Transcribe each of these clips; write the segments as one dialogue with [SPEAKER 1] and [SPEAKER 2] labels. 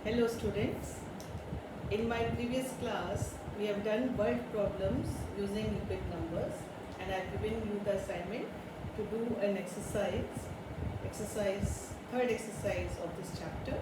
[SPEAKER 1] Hello students. In my previous class, we have done word problems using Euclid numbers, and I have given you the assignment to do an third exercise of this chapter.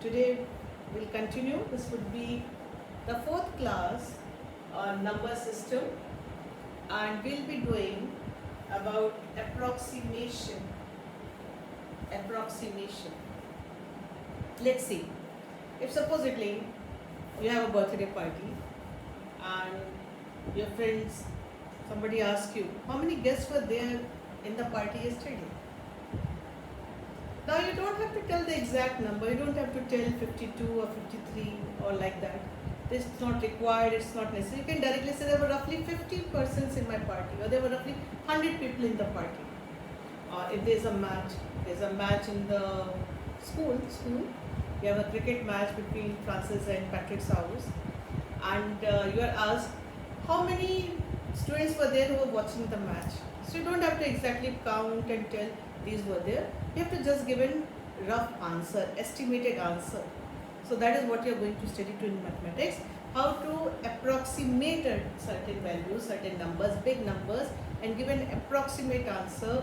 [SPEAKER 1] Today we'll continue. This would be the fourth class on number system, and we'll be doing about approximation. Let's see. If supposedly you have a birthday party and your friends, somebody asks you, how many guests were there in the party yesterday? Now you don't have to tell the exact number, you don't have to tell 52 or 53 or like that. This is not required, it's not necessary. You can directly say there were roughly 50 persons in my party, or there were roughly 100 people in the party. If there's a match in the school. We have a cricket match between Francis and Patrick's house, and you are asked how many students were there who were watching the match. So you don't have to exactly count and tell these were there. You have to just give a rough answer, estimated answer. So that is what you are going to study to in mathematics. How to approximate a certain values, certain numbers, big numbers, and give an approximate answer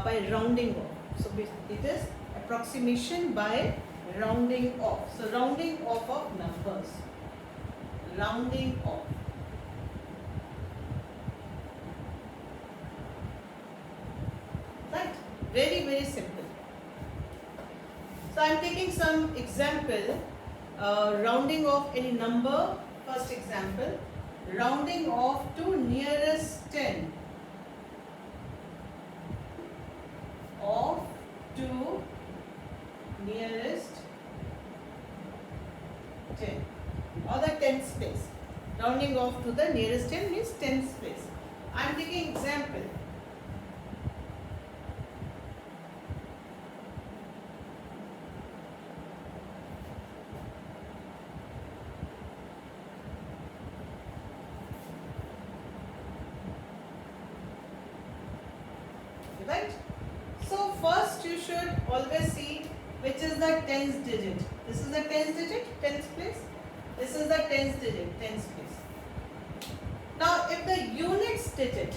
[SPEAKER 1] by rounding off. So it is approximation by rounding off. So rounding off of numbers. Rounding off. Right? Very, very simple. So I am taking some example. Rounding off any number. First example. Rounding off to nearest 10. Off to nearest 10 or the 10th place. Rounding off to the nearest 10 means 10th place. I am taking example. Right? So first you should always see which is the 10th digit. This is the 10th digit, 10th place. This is the 10th digit, 10th place. Now if the units digit,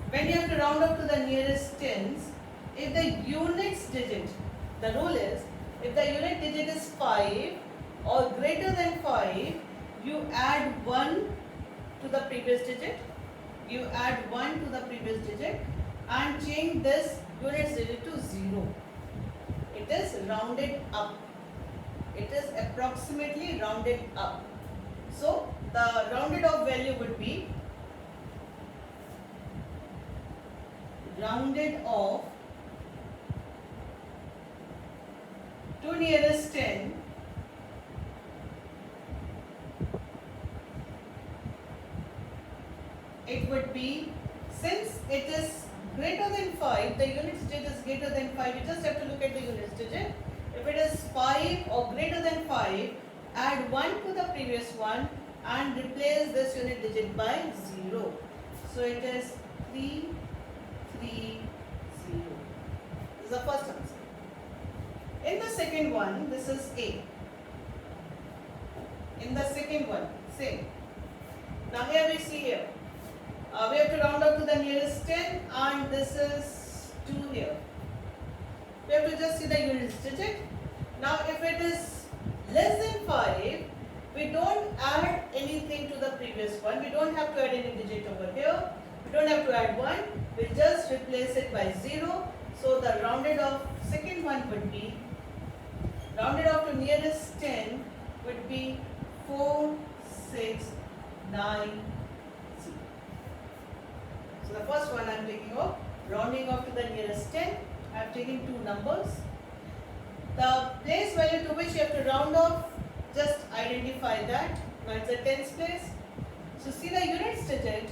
[SPEAKER 1] when you have to round up to the nearest tens, if the units digit, the rule is, if the unit digit is 5 or greater than 5, you add 1 to the previous digit. You add 1 to the previous digit and change this units digit to 0. It is rounded up. It is approximately rounded up. So the rounded off value would be rounded off to nearest 10 it would be, since it is greater than 5, the units digit is greater than 5, you just have to look at the units digit. If it is 5 or greater than 5, add 1 to the previous one and replace this unit digit by 0. So it is 3, 3, 0. This is the first answer. In the second one, this is A. In the second one, same. Now here we see here. We have to round up to the nearest 10 and this is 2 here. We have to just see the units digit. Now if it is less than 5, we don't add anything to the previous one. We don't have to add any digit over here. We don't have to add 1. We just replace it by 0. So the rounded off second one would be, rounded off to nearest 10 would be 4, 6, 9, 0. So the first one I am taking off, rounding off to the nearest 10. I have taken two numbers. The place value to which you have to round off, just identify that. Now it's the 10th place. So see the units digit.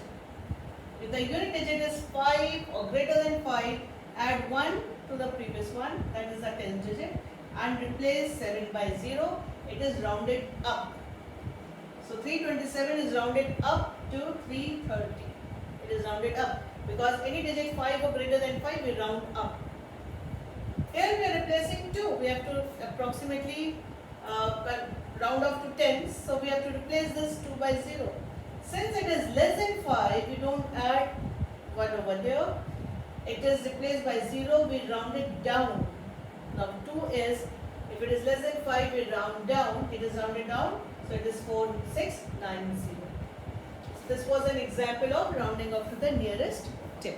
[SPEAKER 1] If the unit digit is 5 or greater than 5, add 1 to the previous one, that is the 10th digit, and replace 7 by 0. It is rounded up. So 327 is rounded up to 330. It is rounded up because any digit 5 or greater than 5 we round up. Here we are replacing 2. We have to approximately round off to tens, so we have to replace this 2 by 0. Since it is less than 5, we don't add 1 over here. It is replaced by 0, we round it down. Now 2 is, if it is less than 5, we round down, it is rounded down, so it is 4690. This was an example of rounding off to the nearest 10.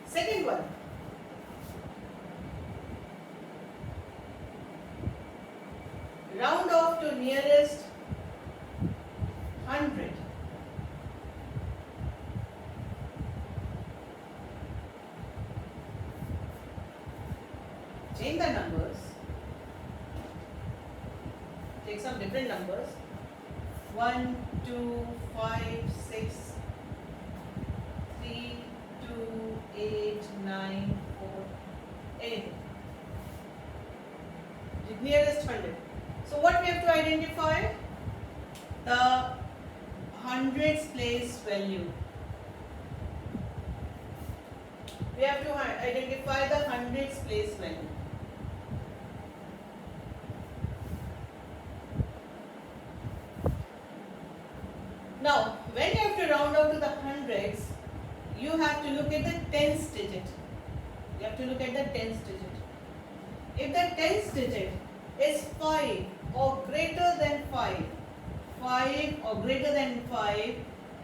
[SPEAKER 1] Second one. Round off to nearest 100. Change the numbers. Take some different numbers. 1, 2, 5, 6, 3, 2, 8, 9, 4, anything. The nearest 100. So what we have to identify? The hundreds place value. We have to identify the hundreds place value. Now, when you have to round up to the hundreds, you have to look at the tens digit. You have to look at the tens digit. If the tens digit is 5 or greater than 5, 5 or greater than 5,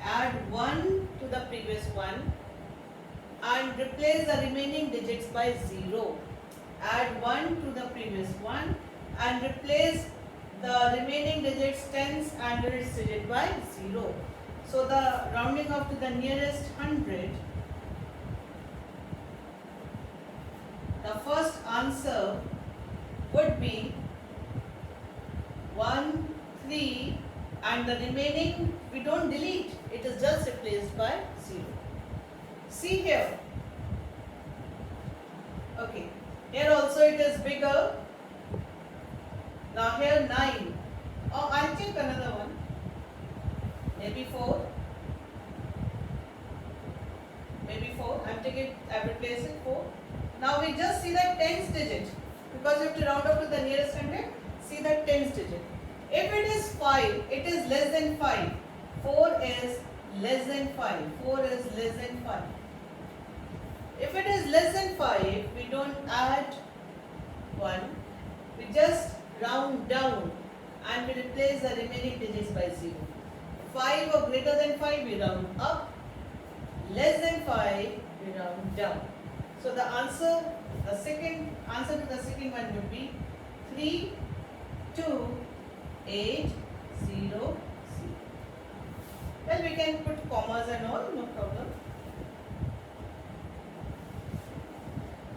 [SPEAKER 1] add 1 to the previous one and replace the remaining digits by 0. Add 1 to the previous one and replace the remaining digits tens and nearest digit by 0. So the rounding off to the nearest 100, the first answer would be 1, 3, and the remaining we don't delete, it is just replaced by 0. See here. Okay. Here also it is bigger. Now here 9. Oh, I'll take another one. Maybe 4. Maybe 4. I'm replacing 4. Now we just see the tens digit. Because we have to round up to the nearest 100. See the tens digit. If it is 5, it is less than 5. 4 is less than 5. 4 is less than 5. If it is less than 5, we don't add 1. We just round down and we replace the remaining digits by 0. 5 or greater than 5, we round up. Less than 5, we round down. So the answer, the second answer to the second one would be 3, 2, 8, 0, 0. Well, we can put commas and all, no problem.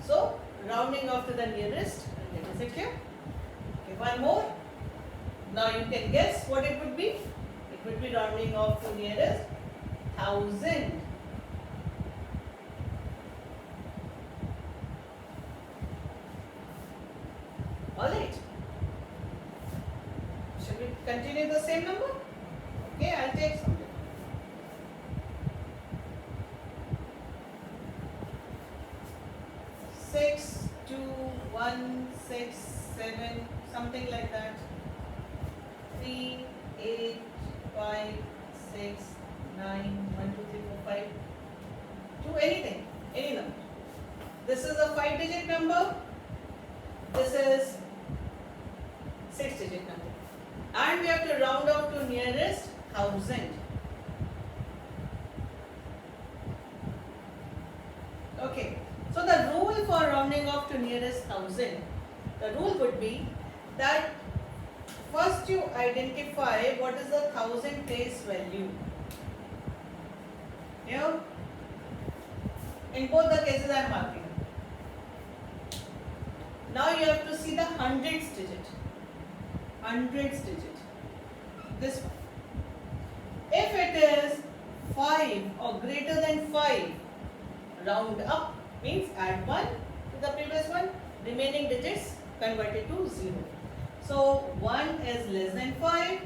[SPEAKER 1] So, rounding off to the nearest, is it clear? Okay, one more. Now you can guess what it would be. It would be rounding off to nearest 1000. Alright. Should we continue the same number? Okay, I'll take something. 6, 2, 1, 6, 7, something like that. 3, 8, 5, 6, 9, 1, 2, 3, 4, 5. Do anything, any number. This is a 5-digit number. This is 6-digit number. And we have to round off to nearest 1000. Okay. So the rule for rounding off to nearest 1000, the rule would be that first you identify what is the 1000 place value. Here, in both the cases I am marking. Now you have to see the hundreds digit. Hundreds digit. This one. If it is 5 or greater than 5, round up. Means add 1 to the previous one, remaining digits converted to 0. So 1 is less than 5,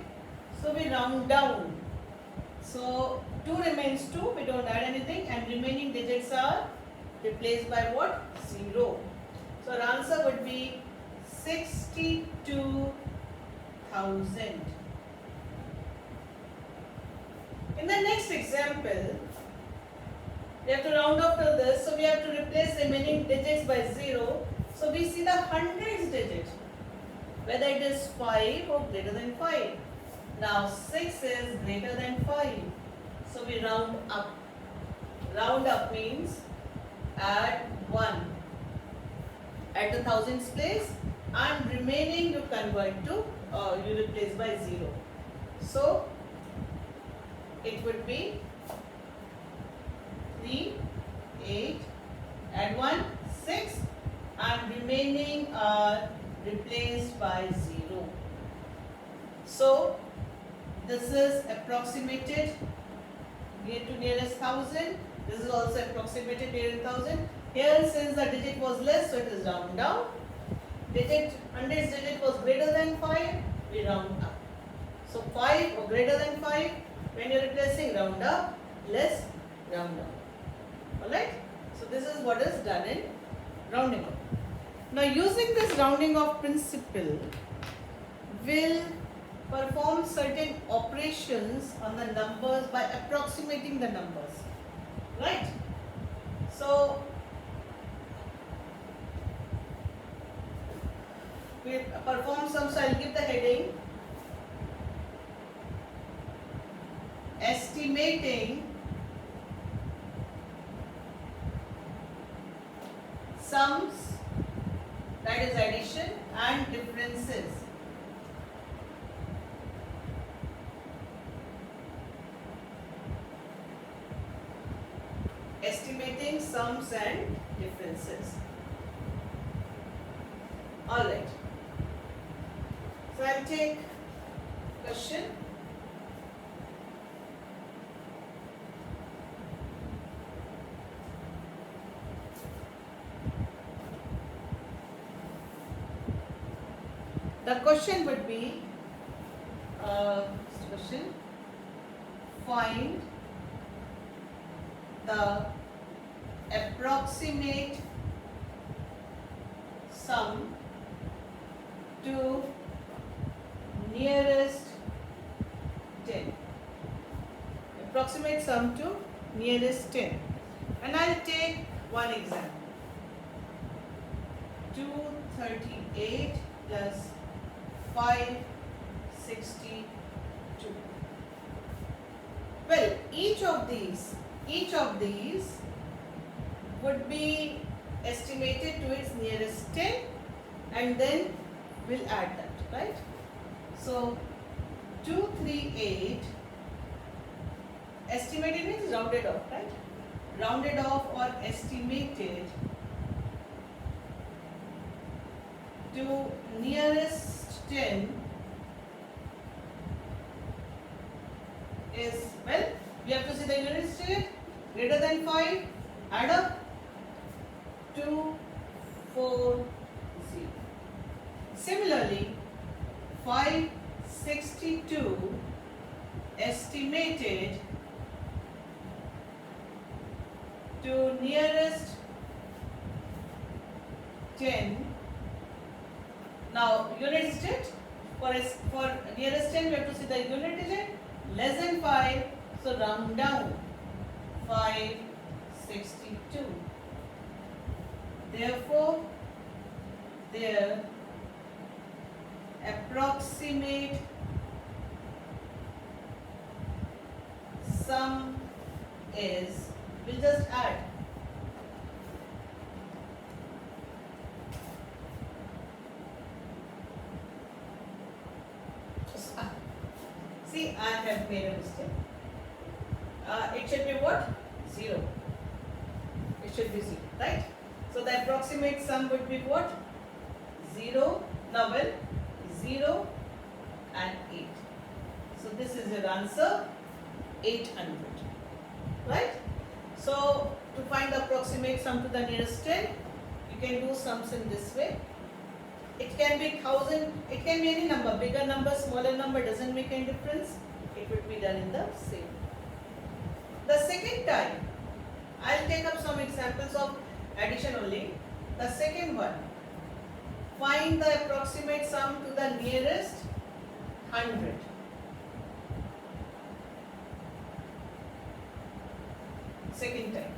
[SPEAKER 1] so we round down. So 2 remains 2, we don't add anything, and remaining digits are replaced by what? 0. So our answer would be 62 1000. In the next example, we have to round off to this, so we have to replace remaining digits by 0. So we see the hundreds digit, whether it is 5 or greater than 5. Now 6 is greater than 5. So we round up. Round up means add 1 at the thousands place, and remaining you convert to, you replace by 0. So it would be 3, 8, add 1, 6, and remaining are replaced by 0. So this is approximated near to nearest 1000. This is also approximated near 1000. Here, since the digit was less, so it is round down. Digit, hundreds digit was greater than 5, we round up. So 5 or greater than 5, when you are replacing, round up, less, round down. Alright? So this is what is done in rounding off. Now using this rounding off principle, we'll perform certain operations on the numbers by approximating the numbers. Right? So we perform some, so I'll give the heading estimating sums, that is addition, and differences. Estimating sums and differences. Alright. So I'll take question. The question would be, question, find the approximate sum to nearest 10. Approximate sum to nearest 10. And I'll take one example. 238 plus 562. Well, each of these would be estimated to its nearest 10, and then we'll add that, right? So 238 estimated means rounded off, right? Rounded off or estimated to nearest 10 is, well, we have to see the unit digit, greater than 5, add up, 240. Similarly, 562 estimated to nearest 10. Now unit digit, for nearest 10 we have to see the unit digit, less than 5, so round down, 562. Therefore, their approximate sum is, we'll just add, see, I have made a mistake. It should be what? 0. It should be 0, right? So the approximate sum would be what? 0, now well, 0 and 8. So this is your answer, 800, right? So to find the approximate sum to the nearest 10, you can do sums in this way. It can be 1000, it can be any number, bigger number, smaller number, doesn't make any difference. It would be done in the same. The second time, I'll take up some examples of addition only. The second one, find the approximate sum to the nearest 100. Second time.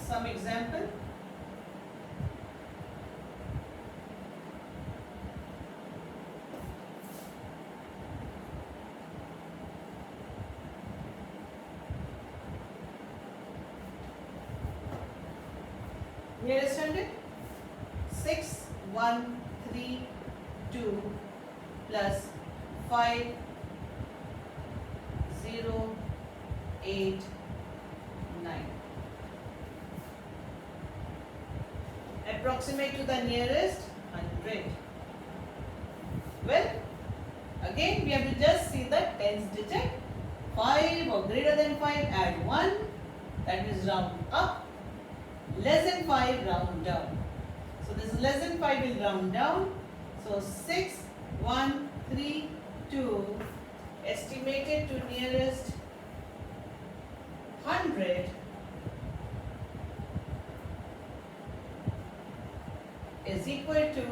[SPEAKER 1] Some example. Nearest 100? 6, 1, 3, 2 plus 5, 0, 8, 9. Approximate to the nearest 100. Well, again we have to just see the tens digit. 5 or greater than 5, add 1, that is round up. Less than 5, round down. So this is less than 5 will round down. So 6, 1, 3, 2, estimated to nearest 100 is equal to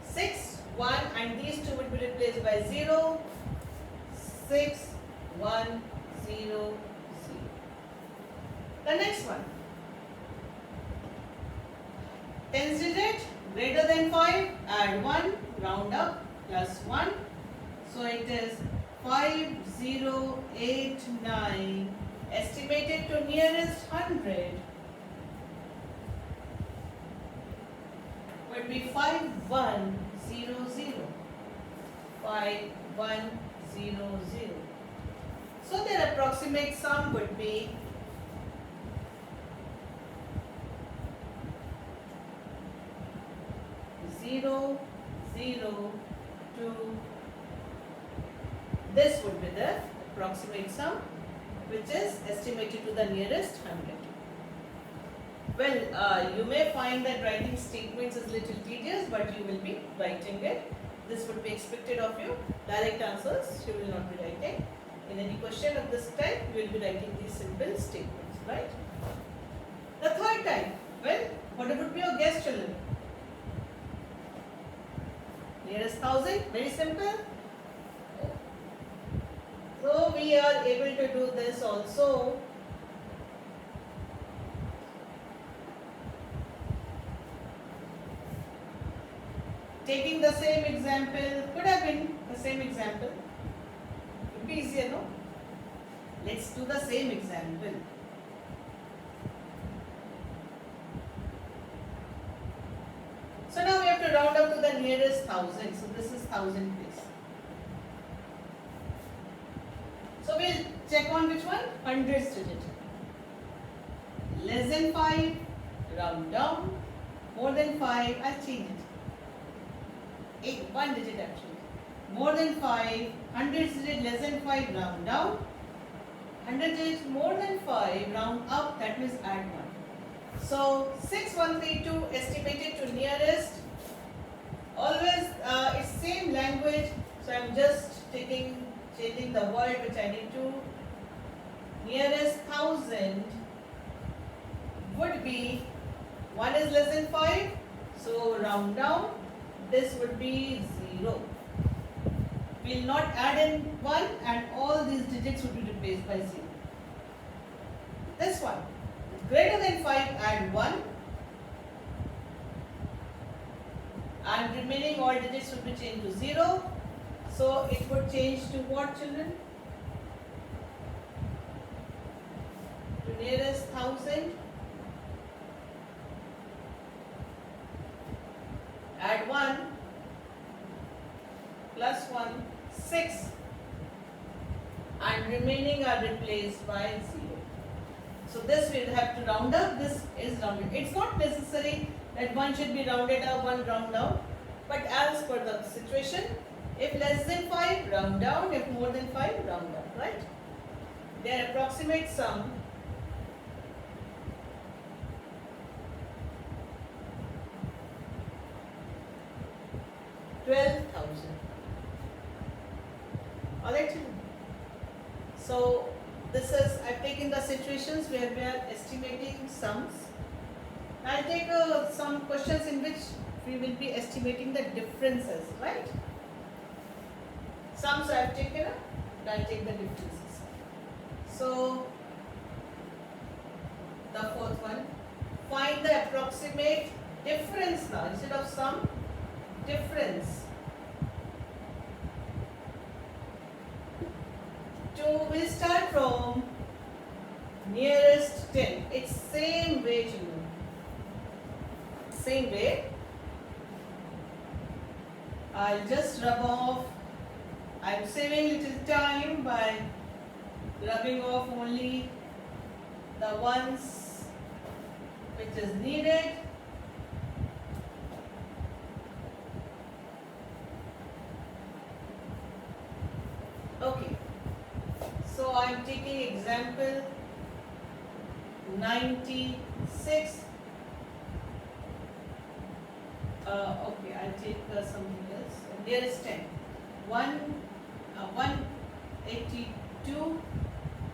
[SPEAKER 1] 6, 1 and these two will be replaced by 0, 6, 1, 0, 0. The next one. Tens digit greater than 5, add 1, round up, plus 1. So it is 5, 0, 8, 9, estimated to nearest 100 would be 5, 1, 0, 0. 5, 1, 0, 0. So their approximate sum would be 0, 0, 2. This would be the approximate sum, which is estimated to the nearest 100. Well, you may find that writing statements is little tedious, but you will be writing it. This would be expected of you. Direct answers you will not be writing. In any question of this type, you will be writing these simple statements, right? The third type, well, what would be your guess, children? Nearest 1000, very simple. So we are able to do this also. Taking the same example, could have been the same example. Would be easier, no? Let's do the same example. So now we have to round up to the nearest 1000. So this is 1000 place. So we'll check on which one? Hundreds digit. Less than 5, round down. More than 5, I'll change it. 1 digit actually. More than 5, hundreds digit, less than 5, round down. 100 digits, more than 5, round up, that means add 1. So 6132 estimated to nearest. Always it's same language. So I'm just changing the word which I need to. Nearest 1000 would be 1 is less than 5. So round down. This would be 0. We will not add in 1 and all these digits would be replaced by 0. This one. Greater than 5, add 1 and remaining all digits would be changed to 0. So it would change to what, children? To nearest 1000. Add 1 plus 1, 6 and remaining are replaced by 0. So this we will have to round up, this is rounded. It's not necessary that one should be rounded up, one round down, but as per the situation, if less than 5, round down, if more than 5, round up, right? Their approximate sum $12,000. Alright, so this is, I've taken the situations where we are estimating sums. I'll take some questions in which we will be estimating the differences, right? Sums I have taken up, and I'll take the differences. So, the fourth one, find the approximate difference now, instead of sum, difference. We'll start from nearest 10. It's same way, children. Same way. I'll just rub off. I'm saving little time by rubbing off only the ones which is needed. Okay. So I'm taking example 96. Okay, I'll take something else. Nearest 10. 182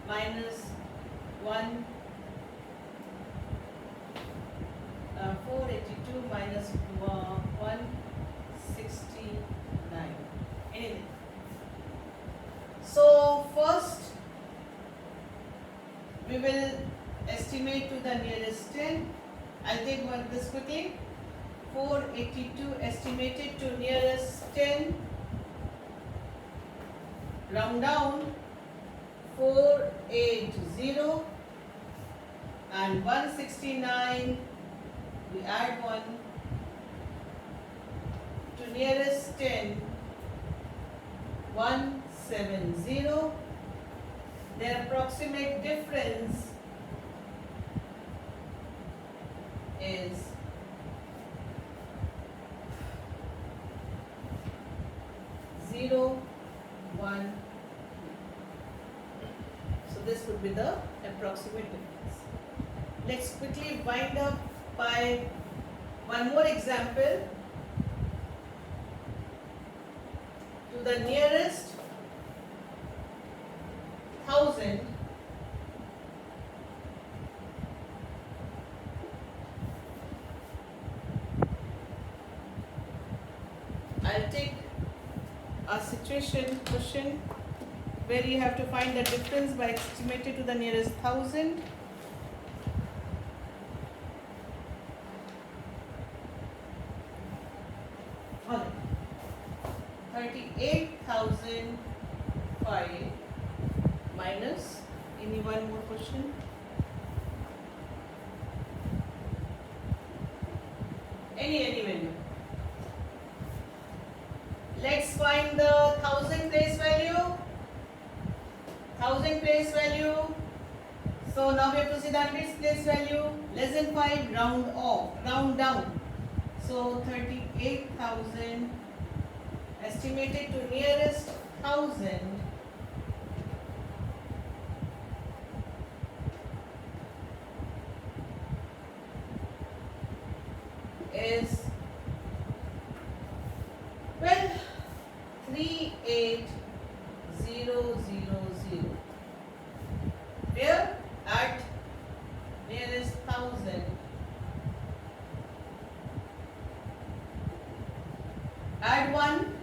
[SPEAKER 1] minus 482 minus 169. Anything. So first we will estimate to the nearest 10. I'll take this quickly. 482 estimated to nearest 10. Round down. 480 and 169. We add 1 to nearest 10. 170. Their approximate difference is 0, 1. So this would be the approximate difference. Let's quickly wind up by one more example. To the nearest 1000, I'll take a situation question where you have to find the difference by estimated to the nearest 1000. All right. 38,005 minus any one more question. Any value. Let's find the 1000 place value. 1000 place value. So now we have to see the hundreds place value. Less than 5, round off, round down. So 38,000 estimated to nearest 1000 is 38000. Where? At nearest 1000. Add 1,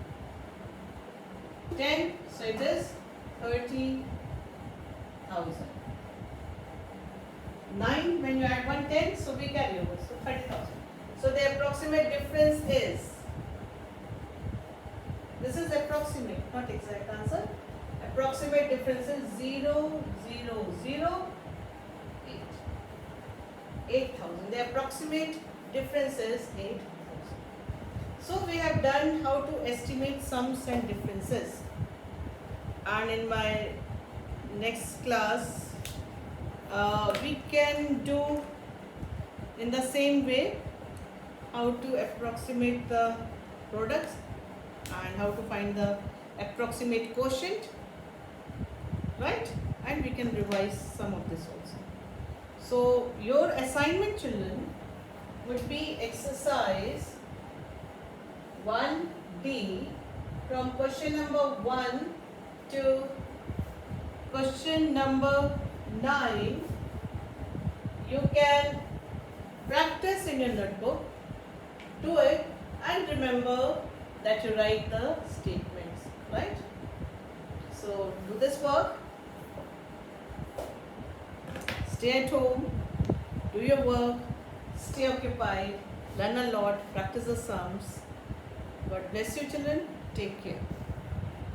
[SPEAKER 1] 10, so it is 30,000. 9, when you add 1, 10, so we carry over, so 30,000. So the approximate difference is, this is approximate, not exact answer. Approximate difference is 0,008. 8,000. The approximate difference is 8,000. So we have done how to estimate sums and differences. And in my next class, we can do in the same way how to approximate the products and how to find the approximate quotient, right? And we can revise some of this also. So your assignment, children, would be exercise 1D from question number 1 to question number 9. You can practice in your notebook, do it, and remember that you write the statements, right? So do this work, stay at home, do your work, stay occupied, learn a lot, practice the sums. God bless you children, take care.